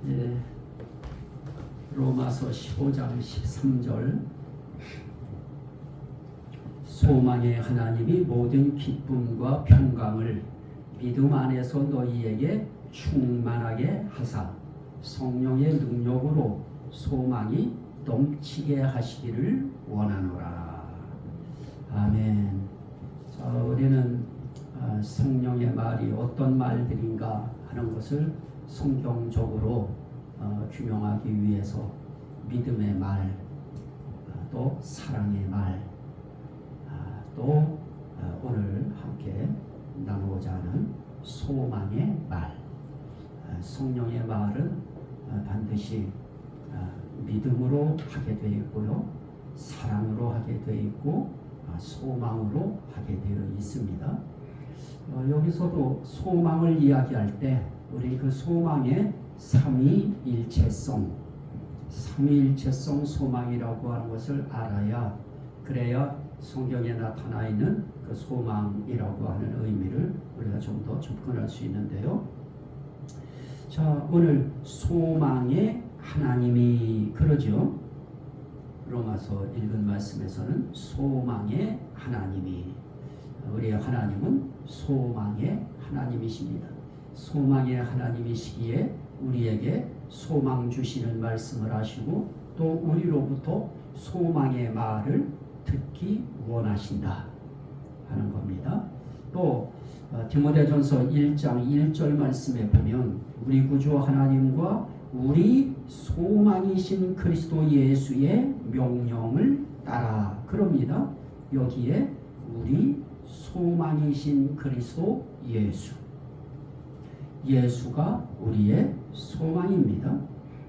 예, 로마서 15장 13절 소망의 하나님이 모든 기쁨과 평강을 믿음 안에서 너희에게 충만하게 하사 성령의 능력으로 소망이 넘치게 하시기를 원하노라. 아멘. 자, 우리는 성령의 말이 어떤 말들인가 하는 것을 성경적으로 규명하기 위해서 믿음의 말, 또 사랑의 말, 또 오늘 함께 나누고자 하는 소망의 말. 성령의 말은 반드시 믿음으로 하게 되어 있고요, 사랑으로 하게 되어 있고 소망으로 하게 되어 있습니다. 여기서도 소망을 이야기할 때 우리 그 소망의 삼위일체성 소망이라고 하는 것을 알아야, 그래야 성경에 나타나 있는 그 소망이라고 하는 의미를 우리가 좀 더 접근할 수 있는데요. 자, 오늘 소망의 하나님이 그러죠. 로마서 읽은 말씀에서는 소망의 하나님이, 우리의 하나님은 소망의 하나님이십니다. 소망의 하나님이시기에 우리에게 소망 주시는 말씀을 하시고 또 우리로부터 소망의 말을 듣기 원하신다 하는 겁니다. 또 디모데전서 1장 1절 말씀에 보면 우리 구주 하나님과 우리 소망이신 그리스도 예수의 명령을 따라 그럽니다. 여기에 우리 소망이신 그리스도 예수가 우리의 소망입니다.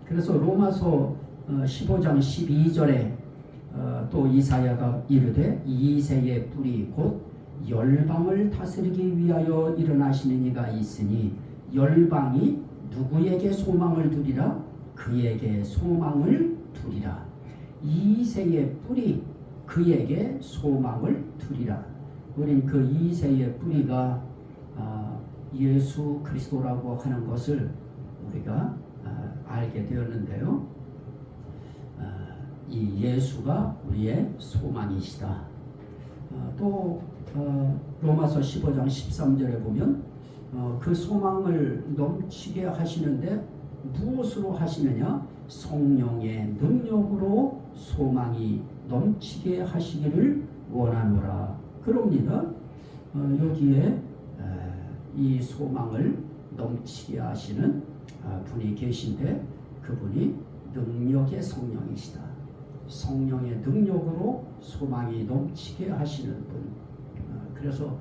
그래서 로마서 15장 12절에 또 이사야가 이르되 이새의 뿌리 곧 열방을 다스리기 위하여 일어나시는 이가 있으니 열방이 누구에게 소망을 두리라? 그에게 소망을 두리라. 이새의 뿌리, 그에게 소망을 두리라. 우린 그 이새의 뿌리가 예수 그리스도라고 하는 것을 우리가 알게 되었는데요. 이 예수가 우리의 소망이시다. 또 로마서 15장 13절에 보면 그 소망을 넘치게 하시는데 무엇으로 하시느냐? 성령의 능력으로 소망이 넘치게 하시기를 원하노라. 그럽니다. 여기에 이 소망을 넘치게 하시는 분이 계신데 그분이 능력의 성령이시다. 성령의 능력으로 소망이 넘치게 하시는 분. 그래서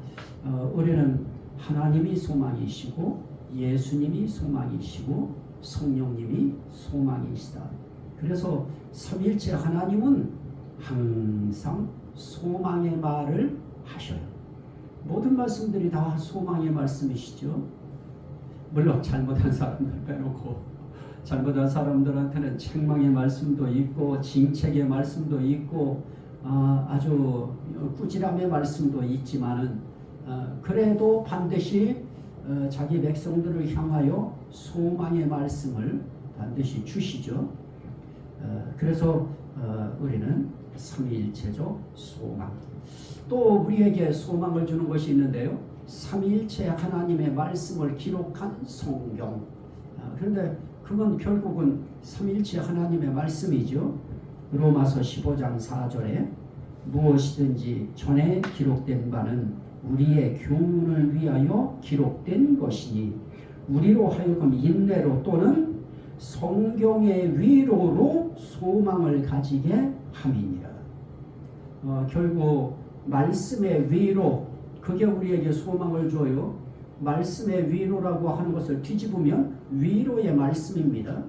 우리는 하나님이 소망이시고 예수님이 소망이시고 성령님이 소망이시다. 그래서 삼위일체 하나님은 항상 소망의 말을 하셔요. 모든 말씀들이 다 소망의 말씀이시죠. 물론 잘못한 사람들 빼놓고, 잘못한 사람들한테는 책망의 말씀도 있고 징책의 말씀도 있고 아주 꾸지람의 말씀도 있지만은 그래도 반드시 자기 백성들을 향하여 소망의 말씀을 반드시 주시죠. 그래서 우리는 삼위일체적 소망, 또 우리에게 소망을 주는 것이 있는데요. 삼위일체 하나님의 말씀을 기록한 성경. 그런데 그건 결국은 삼위일체 하나님의 말씀이죠. 로마서 15장 4절에 무엇이든지 전에 기록된 바는 우리의 교훈을 위하여 기록된 것이니 우리로 하여금 인내로 또는 성경의 위로로 소망을 가지게 함이니라. 결국 말씀의 위로, 그게 우리에게 소망을 줘요. 말씀의 위로라고 하는 것을 뒤집으면 위로의 말씀입니다.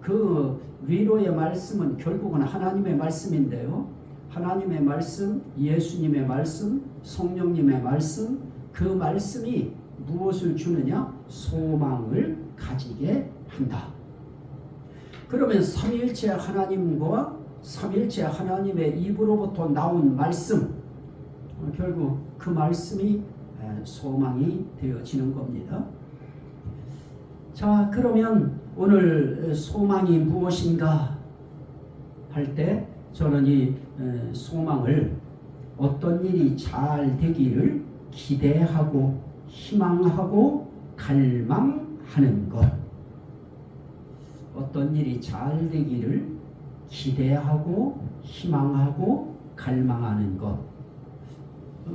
그 위로의 말씀은 결국은 하나님의 말씀인데요. 하나님의 말씀, 예수님의 말씀, 성령님의 말씀, 그 말씀이 무엇을 주느냐? 소망을 가지게 한다. 그러면 삼위일체 하나님과 삼위일체 하나님의 입으로부터 나온 말씀, 결국 그 말씀이 소망이 되어지는 겁니다. 자, 그러면 오늘 소망이 무엇인가 할 때 저는 이 소망을 어떤 일이 잘 되기를 기대하고 희망하고 갈망하는 것, 어떤 일이 잘 되기를 기대하고 희망하고 갈망하는 것,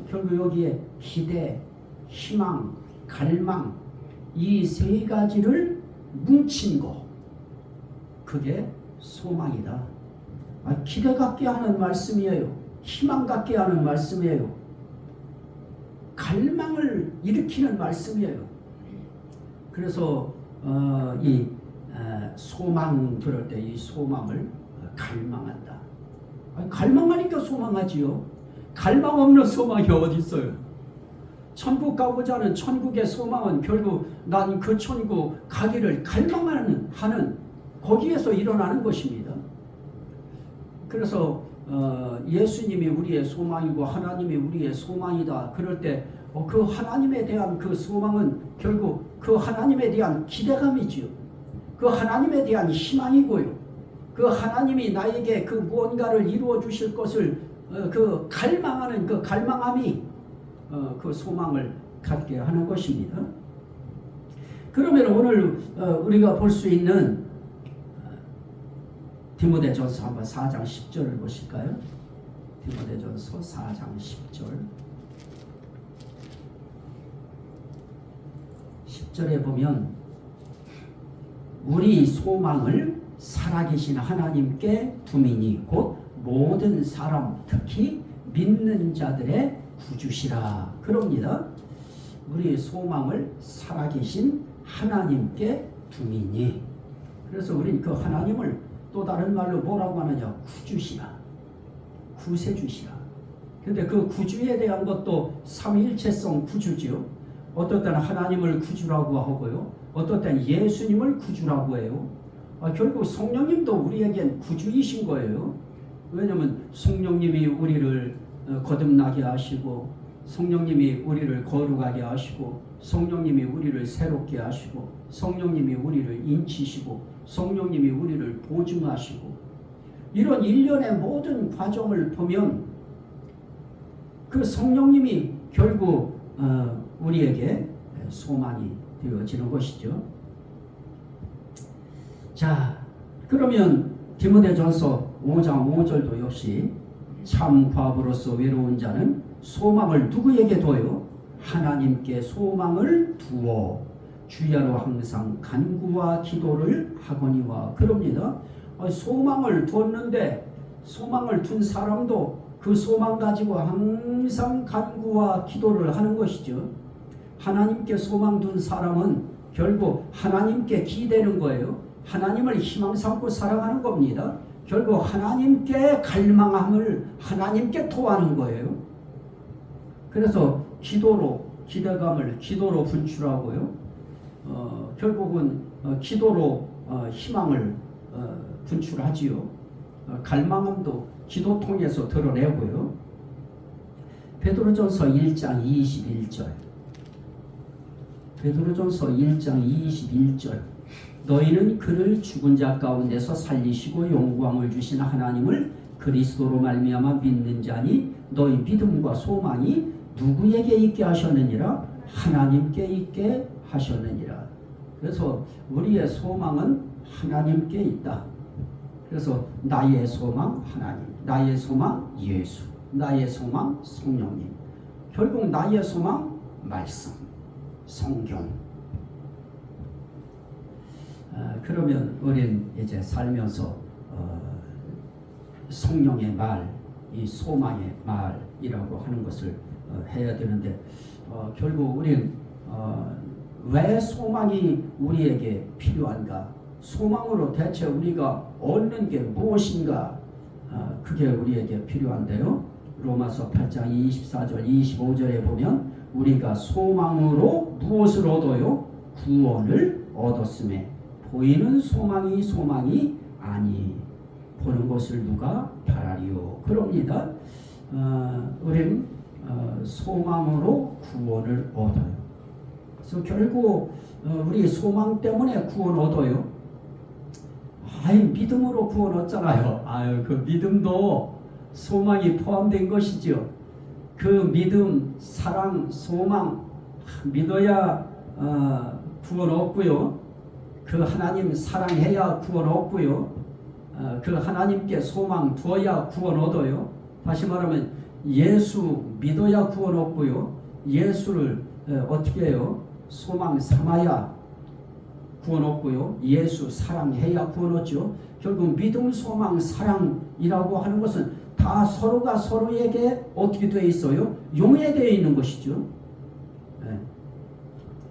결국 여기에 기대, 희망, 갈망 이 세 가지를 뭉친 거, 그게 소망이다. 기대 갖게 하는 말씀이에요. 희망 갖게 하는 말씀이에요. 갈망을 일으키는 말씀이에요. 그래서 소망 그럴 때 이 소망을 갈망한다. 갈망하니까 소망하지요. 갈망 없는 소망이 어디 있어요? 천국 가고자 하는 천국의 소망은 결국 난 그 천국 가기를 갈망하는 거기에서 일어나는 것입니다. 그래서 예수님이 우리의 소망이고 하나님이 우리의 소망이다. 그럴 때 그 하나님에 대한 그 소망은 결국 그 하나님에 대한 기대감이지요. 그 하나님에 대한 희망이고요. 그 하나님이 나에게 그 무언가를 이루어 주실 것을 그 갈망하는 그 갈망함이 그 소망을 갖게 하는 것입니다. 그러면 오늘 우리가 볼 수 있는 디모데전서 한번 4장 10절을 보실까요? 디모데전서 4장 10절. 10절에 보면 우리 소망을 살아계신 하나님께 두미니 곧 모든 사람 특히 믿는 자들의 구주시라 그럽니다. 우리 소망을 살아계신 하나님께 두미니. 그래서 우린 그 하나님을 또 다른 말로 뭐라고 하느냐? 구주시라, 구세주시라. 근데 그 구주에 대한 것도 삼위일체성 구주지요. 어떨 때는 하나님을 구주라고 하고요, 어떨 때는 예수님을 구주라고 해요. 결국 성령님도 우리에겐 구주이신 거예요. 왜냐하면 성령님이 우리를 거듭나게 하시고, 성령님이 우리를 거룩하게 하시고, 성령님이 우리를 새롭게 하시고, 성령님이 우리를 인치시고, 성령님이 우리를 보증하시고, 이런 일련의 모든 과정을 보면 그 성령님이 결국 우리에게 소망이 되어지는 것이죠. 자, 그러면 디모데전서 5장 5절도 역시 참 과부로서 외로운 자는 소망을 누구에게 둬요? 하나님께 소망을 두어 주야로 항상 간구와 기도를 하거니와 그럽니다. 소망을 두었는데 소망을 둔 사람도 그 소망 가지고 항상 간구와 기도를 하는 것이죠. 하나님께 소망 둔 사람은 결국 하나님께 기대는 거예요. 하나님을 희망 삼고 살아가는 겁니다. 결국 하나님께 갈망함을 하나님께 토하는 거예요. 그래서 기도로 기대감을 기도로 분출하고요. 결국은 기도로 희망을 분출하지요. 갈망함도 기도 통해서 드러내고요. 베드로전서 1장 21절. 베드로전서 1장 21절. 너희는 그를 죽은 자 가운데서 살리시고 영광을 주신 하나님을 그리스도로 말미암아 믿는 자니 너희 믿음과 소망이 누구에게 있게 하셨느니라? 하나님께 있게 하셨느니라. 그래서 우리의 소망은 하나님께 있다. 그래서 나의 소망 하나님, 나의 소망 예수, 나의 소망 성령님. 결국 나의 소망 말씀, 성경. 그러면 우린 이제 살면서 성령의 말, 이 소망의 말이라고 하는 것을 해야 되는데 결국 우린 왜 소망이 우리에게 필요한가? 소망으로 대체 우리가 얻는 게 무엇인가? 그게 우리에게 필요한데요. 로마서 8장 24절 25절에 보면 우리가 소망으로 무엇을 얻어요? 구원을 얻었음에 보이는 소망이 아니 보는 것을 누가 바라리요? 그럽니다. 우리는 소망으로 구원을 얻어요. 그래서 결국 우리 소망 때문에 구원 얻어요. 믿음으로 구원 얻잖아요. 그 믿음도 소망이 포함된 것이죠. 그 믿음, 사랑, 소망 믿어야 구원 얻고요. 그 하나님 사랑해야 구원 얻고요. 그 하나님께 소망 두어야 구원 얻어요. 다시 말하면 예수 믿어야 구원 얻고요. 예수를 어떻게 해요? 소망 삼아야 구원 얻고요. 예수 사랑해야 구원 얻죠. 결국 믿음, 소망, 사랑이라고 하는 것은 다 서로가 서로에게 어떻게 되어 있어요? 용해되어 있는 것이죠.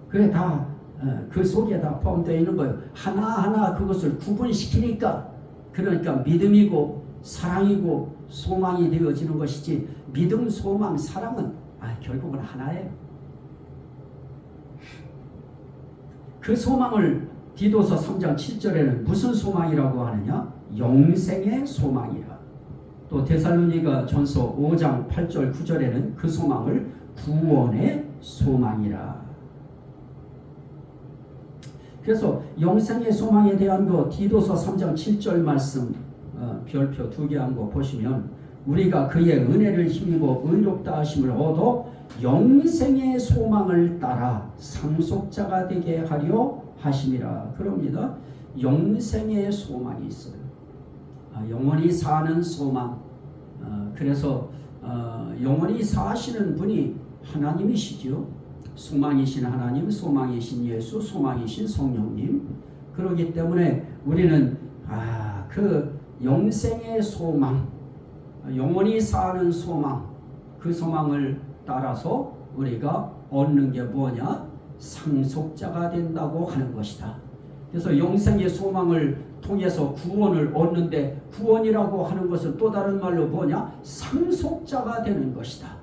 그게 다 그 속에 다 포함되어 있는 거예요. 하나하나 그것을 구분시키니까, 그러니까 믿음이고 사랑이고 소망이 되어지는 것이지, 믿음, 소망, 사랑은 결국은 하나예요. 그 소망을 디도서 3장 7절에는 무슨 소망이라고 하느냐? 영생의 소망이라. 또 데살로니가 전서 5장 8절 9절에는 그 소망을 구원의 소망이라. 그래서 영생의 소망에 대한 거 디도서 3장 7절 말씀 별표 2개 한 거 보시면, 우리가 그의 은혜를 힘입어 의롭다 하심을 얻어 영생의 소망을 따라 상속자가 되게 하려 하심이라. 그럽니다. 영생의 소망이 있어요. 영원히 사는 소망. 그래서 영원히 사시는 분이 하나님이시죠. 소망이신 하나님, 소망이신 예수, 소망이신 성령님. 그렇기 때문에 우리는 그 영생의 소망, 영원히 사는 소망, 그 소망을 따라서 우리가 얻는 게 뭐냐? 상속자가 된다고 하는 것이다. 그래서 영생의 소망을 통해서 구원을 얻는데, 구원이라고 하는 것은 또 다른 말로 뭐냐? 상속자가 되는 것이다.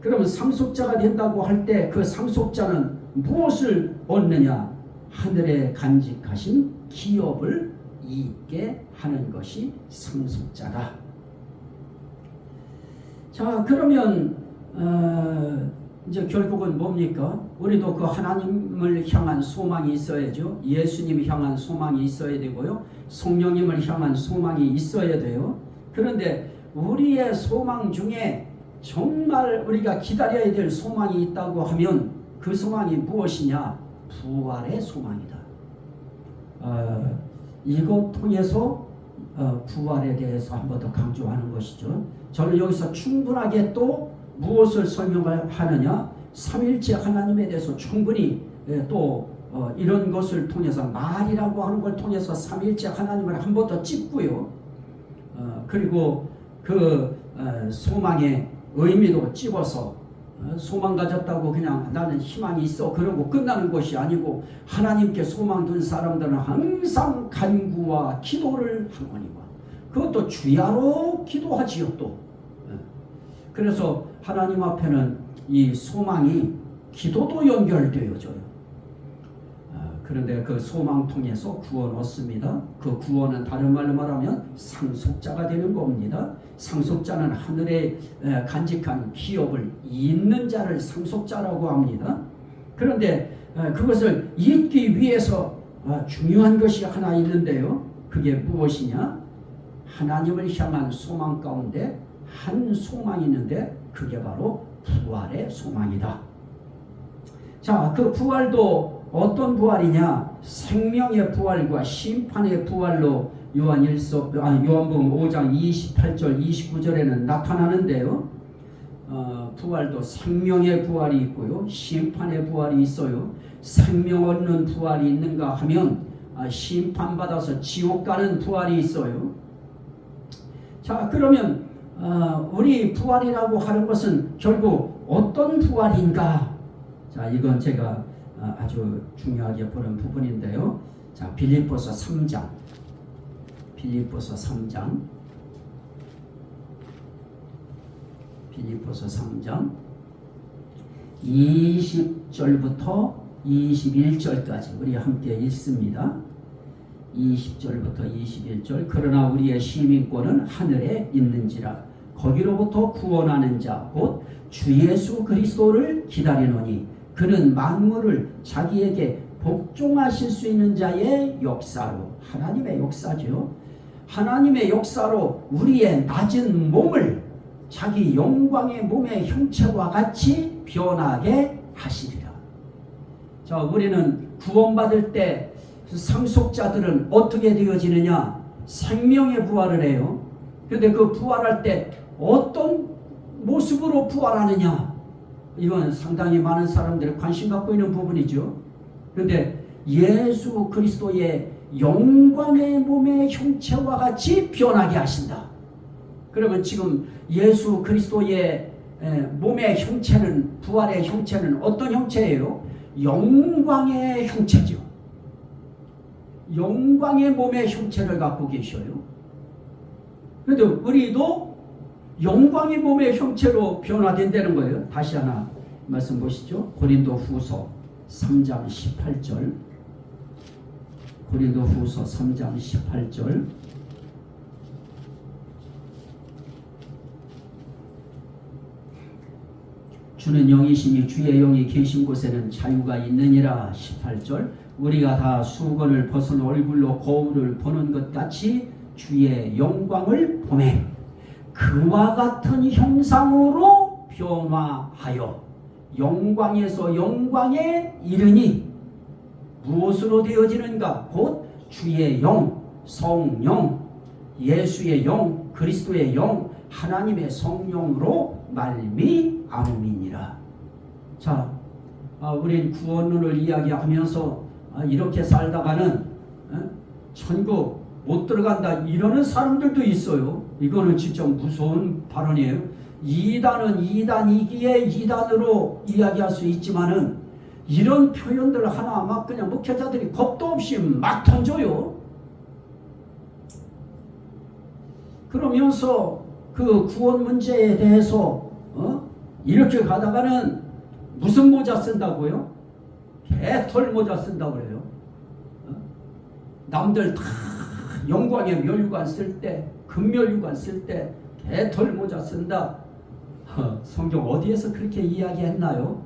그러면 상속자가 된다고 할 때 그 상속자는 무엇을 얻느냐? 하늘에 간직하신 기업을 잊게 하는 것이 상속자다. 자, 그러면 이제 결국은 뭡니까? 우리도 그 하나님을 향한 소망이 있어야죠. 예수님을 향한 소망이 있어야 되고요. 성령님을 향한 소망이 있어야 돼요. 그런데 우리의 소망 중에 정말 우리가 기다려야 될 소망이 있다고 하면 그 소망이 무엇이냐? 부활의 소망이다. 이것 통해서 부활에 대해서 한 번 더 강조하는 것이죠. 저는 여기서 충분하게 또 무엇을 설명을 하느냐? 삼일체 하나님에 대해서 충분히 또 이런 것을 통해서, 말이라고 하는 걸 통해서 삼일체 하나님을 한 번 더 찝고요. 그리고 그 소망의 의미도 찝어서, 소망 가졌다고 그냥 나는 희망이 있어 그러고 끝나는 것이 아니고, 하나님께 소망 둔 사람들은 항상 간구와 기도를 하거니와, 그것도 주야로 기도하지요 또. 그래서 하나님 앞에는 이 소망이 기도도 연결되어져요. 그런데 그 소망 통해서 구원 얻습니다. 그 구원은 다른 말로 말하면 상속자가 되는 겁니다. 상속자는 하늘에 간직한 기업을 잊는 자를 상속자라고 합니다. 그런데 그것을 잊기 위해서 중요한 것이 하나 있는데요. 그게 무엇이냐? 하나님을 향한 소망 가운데 한 소망이 있는데, 그게 바로 부활의 소망이다. 자, 그 부활도 어떤 부활이냐? 생명의 부활과 심판의 부활로 요한복음 5장 28절 29절에는 나타나는데요. 부활도 생명의 부활이 있고요, 심판의 부활이 있어요. 생명 얻는 부활이 있는가 하면 심판받아서 지옥 가는 부활이 있어요. 자, 그러면 우리 부활이라고 하는 것은 결국 어떤 부활인가? 자, 이건 제가 아주 중요하게 보는 부분인데요. 자, 빌립보서 3장 20절부터 21절까지 우리 함께 읽습니다. 20절부터 21절. 그러나 우리의 시민권은 하늘에 있는지라 거기로부터 구원하는 자 곧 주 예수 그리스도를 기다리노니 그는 만물을 자기에게 복종하실 수 있는 자의 역사로, 하나님의 역사죠. 하나님의 역사로 우리의 낮은 몸을 자기 영광의 몸의 형체와 같이 변하게 하시리라. 자, 우리는 구원받을 때 상속자들은 어떻게 되어지느냐? 생명의 부활을 해요. 그런데 그 부활할 때 어떤 모습으로 부활하느냐? 이건 상당히 많은 사람들이 관심 갖고 있는 부분이죠. 그런데 예수 그리스도의 영광의 몸의 형체와 같이 변하게 하신다. 그러면 지금 예수 그리스도의 몸의 형체는, 부활의 형체는 어떤 형체예요? 영광의 형체죠. 영광의 몸의 형체를 갖고 계셔요. 그런데 우리도 영광의 몸의 형체로 변화된다는 거예요. 다시 하나 말씀 보시죠. 고린도 후서 3장 18절. 고린도 후서 3장 18절. 주는 영이시니 주의 영이 계신 곳에는 자유가 있느니라. 18절. 우리가 다 수건을 벗은 얼굴로 거울을 보는 것 같이 주의 영광을 보매 그와 같은 형상으로 변화하여 영광에서 영광에 이르니 무엇으로 되어지는가? 곧 주의 영, 성령, 예수의 영, 그리스도의 영, 하나님의 성령으로 말미암음이니라. 자, 우린 구원론을 이야기하면서 이렇게 살다가는 천국 못 들어간다 이러는 사람들도 있어요. 이거는 진짜 무서운 발언이에요. 이단은 이단이기에 이단으로 이야기할 수 있지만은 이런 표현들 하나 막 그냥 목회자들이 겁도 없이 막 던져요. 그러면서 그 구원 문제에 대해서 이렇게 가다가는 무슨 모자 쓴다고요? 개털 모자 쓴다고 그래요. 남들 다 영광의 면류관 쓸 때, 금면류관 쓸 때 개털 모자 쓴다. 성경 어디에서 그렇게 이야기했나요?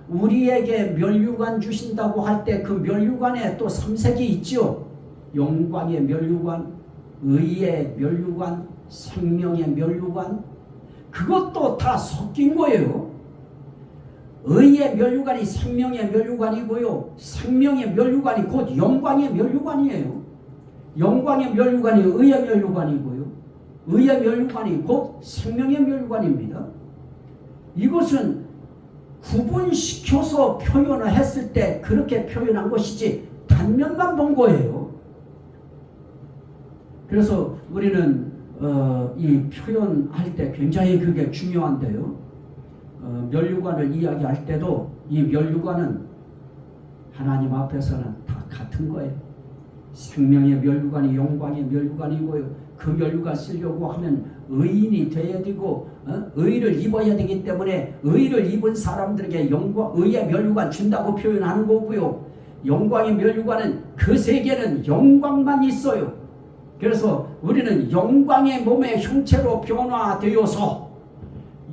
우리에게 면류관 주신다고 할 때 그 면류관에 또 3색이 있죠. 영광의 면류관, 의의 면류관, 생명의 면류관. 그것도 다 섞인 거예요. 의의 면류관이 생명의 면류관이고요. 생명의 면류관이 곧 영광의 면류관이에요. 영광의 면류관이 의의 면류관이고요. 의의 면류관이 곧 생명의 면류관입니다. 이것은 구분시켜서 표현을 했을 때 그렇게 표현한 것이지 단면만 본 거예요. 그래서 우리는 이 표현할 때 굉장히 그게 중요한데요. 면류관을 이야기할 때도 이 면류관은 하나님 앞에서는 다 같은 거예요. 생명의 면류관이 영광의 면류관이고요. 그 면류관 쓰려고 하면 의인이 돼야 되고 의를 입어야 되기 때문에 의를 입은 사람들에게 영광, 의의 면류관 준다고 표현하는 거고요. 영광의 면류관은 그 세계는 영광만 있어요. 그래서 우리는 영광의 몸의 형체로 변화되어서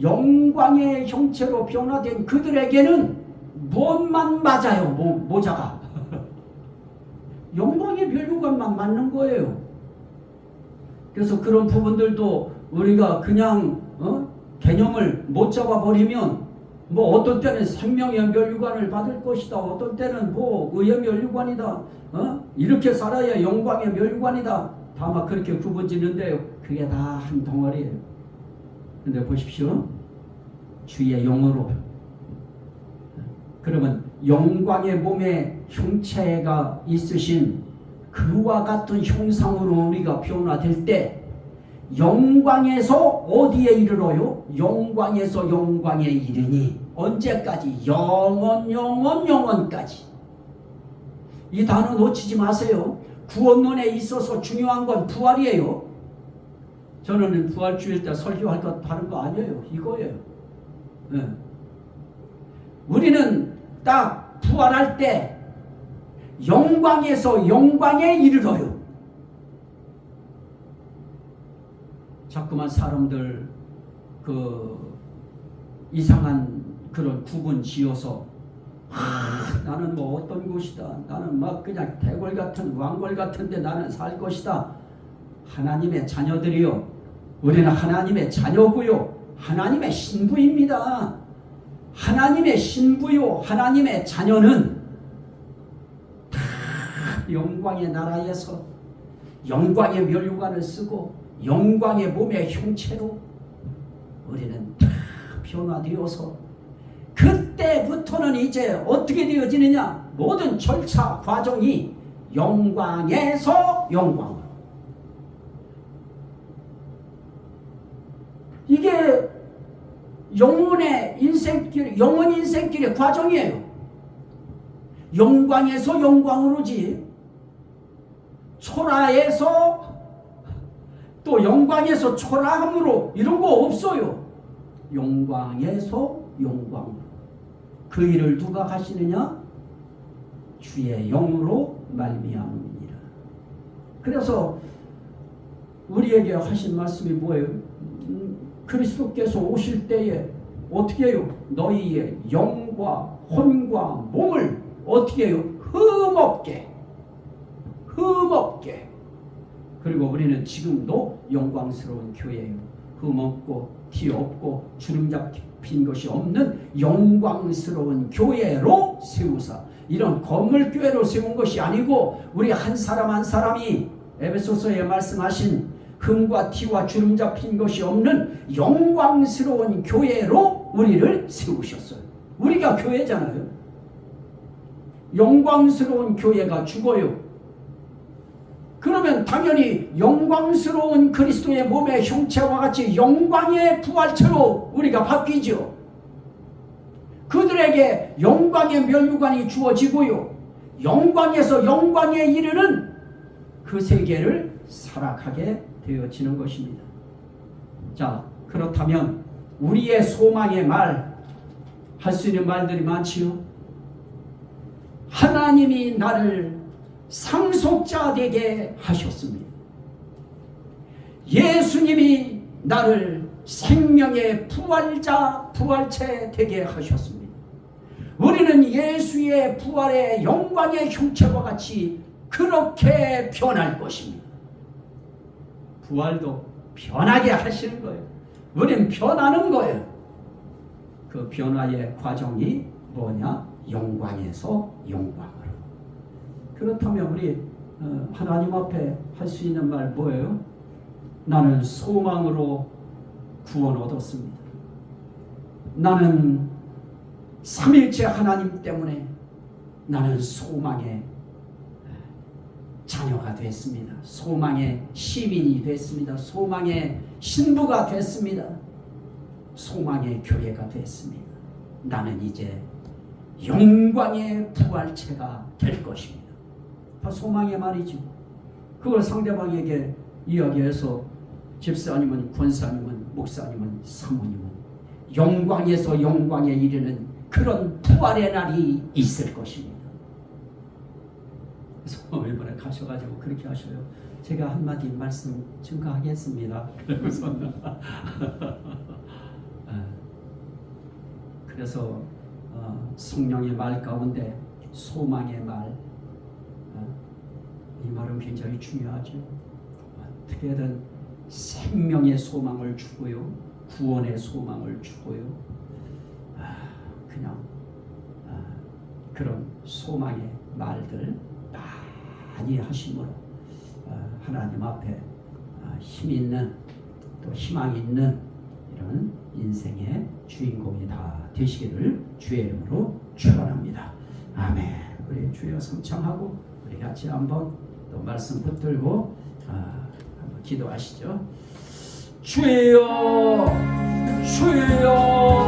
영광의 형체로 변화된 그들에게는 무엇만 맞아요? 모자가 영광의 면류관만 맞는 거예요. 그래서 그런 부분들도 우리가 그냥 개념을 못 잡아버리면 뭐 어떤 때는 생명의 면류관을 받을 것이다, 어떤 때는 뭐 의의 면류관이다, 이렇게 살아야 영광의 면류관이다, 다 막 그렇게 구분짓는데요. 그게 다 한 덩어리예요. 근데 보십시오. 주의 영으로 그러면 영광의 몸에 형체가 있으신 그와 같은 형상으로 우리가 변화될 때 영광에서 어디에 이르러요? 영광에서 영광에 이르니 언제까지? 영원까지. 이 단어 놓치지 마세요. 구원론에 있어서 중요한 건 부활이에요. 저는 부활주일 때 설교할 것 다른 거 아니에요. 이거예요. 네. 우리는 딱 부활할 때 영광에서 영광에 이르러요. 자꾸만 사람들 이상한 그런 구분 지어서 나는 뭐 어떤 곳이다. 나는 막 그냥 대궐 같은 왕궐 같은데 나는 살 것이다. 하나님의 자녀들이요. 우리는 하나님의 자녀고요. 하나님의 신부입니다. 하나님의 신부요. 하나님의 자녀는 다 영광의 나라에서 영광의 면류관을 쓰고 영광의 몸의 형체로 우리는 다 변화되어서 그때부터는 이제 어떻게 되어지느냐? 모든 절차 과정이 영광에서 영광으로. 이게 영혼의 인생길, 영혼 인생길의 과정이에요. 영광에서 영광으로지. 초라에서 또 영광에서 초라함으로 이런 거 없어요. 영광에서 영광으로. 그 일을 누가 하시느냐? 주의 영으로 말미암음이니라. 그래서 우리에게 하신 말씀이 뭐예요? 그리스도께서 오실 때에 어떻게 해요? 너희의 영과 혼과 몸을 어떻게 해요? 흠없게. 그리고 우리는 지금도 영광스러운 교회예요. 흠없고 티없고 주름 잡힌 것이 없는 영광스러운 교회로 세우사. 이런 건물 교회로 세운 것이 아니고 우리 한 사람 한 사람이 에베소서에 말씀하신 흠과 티와 주름 잡힌 것이 없는 영광스러운 교회로 우리를 세우셨어요. 우리가 교회잖아요. 영광스러운 교회가 죽어요. 그러면 당연히 영광스러운 그리스도의 몸의 형체와 같이 영광의 부활체로 우리가 바뀌죠. 그들에게 영광의 면류관이 주어지고요. 영광에서 영광에 이르는 그 세계를 살아가게 되어지는 것입니다. 자, 그렇다면 우리의 소망의 말, 할 수 있는 말들이 많지요. 하나님이 나를 상속자 되게 하셨습니다. 예수님이 나를 생명의 부활자, 부활체 되게 하셨습니다. 우리는 예수의 부활의 영광의 형체와 같이 그렇게 변할 것입니다. 부활도 변하게 하시는 거예요. 우리는 변하는 거예요. 그 변화의 과정이 뭐냐? 영광에서 영광으로. 그렇다면 우리 하나님 앞에 할 수 있는 말 뭐예요? 나는 소망으로 구원 얻었습니다. 나는 삼일체 하나님 때문에 나는 소망의 자녀가 됐습니다. 소망의 시민이 됐습니다. 소망의 신부가 됐습니다. 소망의 교회가 됐습니다. 나는 이제 영광의 부활체가 될 것입니다. 다 소망의 말이죠. 그걸 상대방에게 이야기해서 집사님은, 권사님은, 목사님은, 사모님은 영광에서 영광에 이르는 그런 부활의 날이 있을 것입니다. 그래서 이번에 가셔가지고 그렇게 하셔요. 제가 한마디 말씀 증거하겠습니다. 그래서 성령의 말 가운데 소망의 말, 이 말은 굉장히 중요하죠. 어떻게든 생명의 소망을 주고요, 구원의 소망을 주고요, 그냥 그런 소망의 말들 많이 하심으로 하나님 앞에 힘 있는, 또 희망 있는 이런 인생의 주인공이 다 되시기를 주의 이름으로 축원합니다. 아멘. 우리 주여 성창하고 우리 같이 한번 또 말씀 붙들고 한번 기도하시죠. 주여, 주여.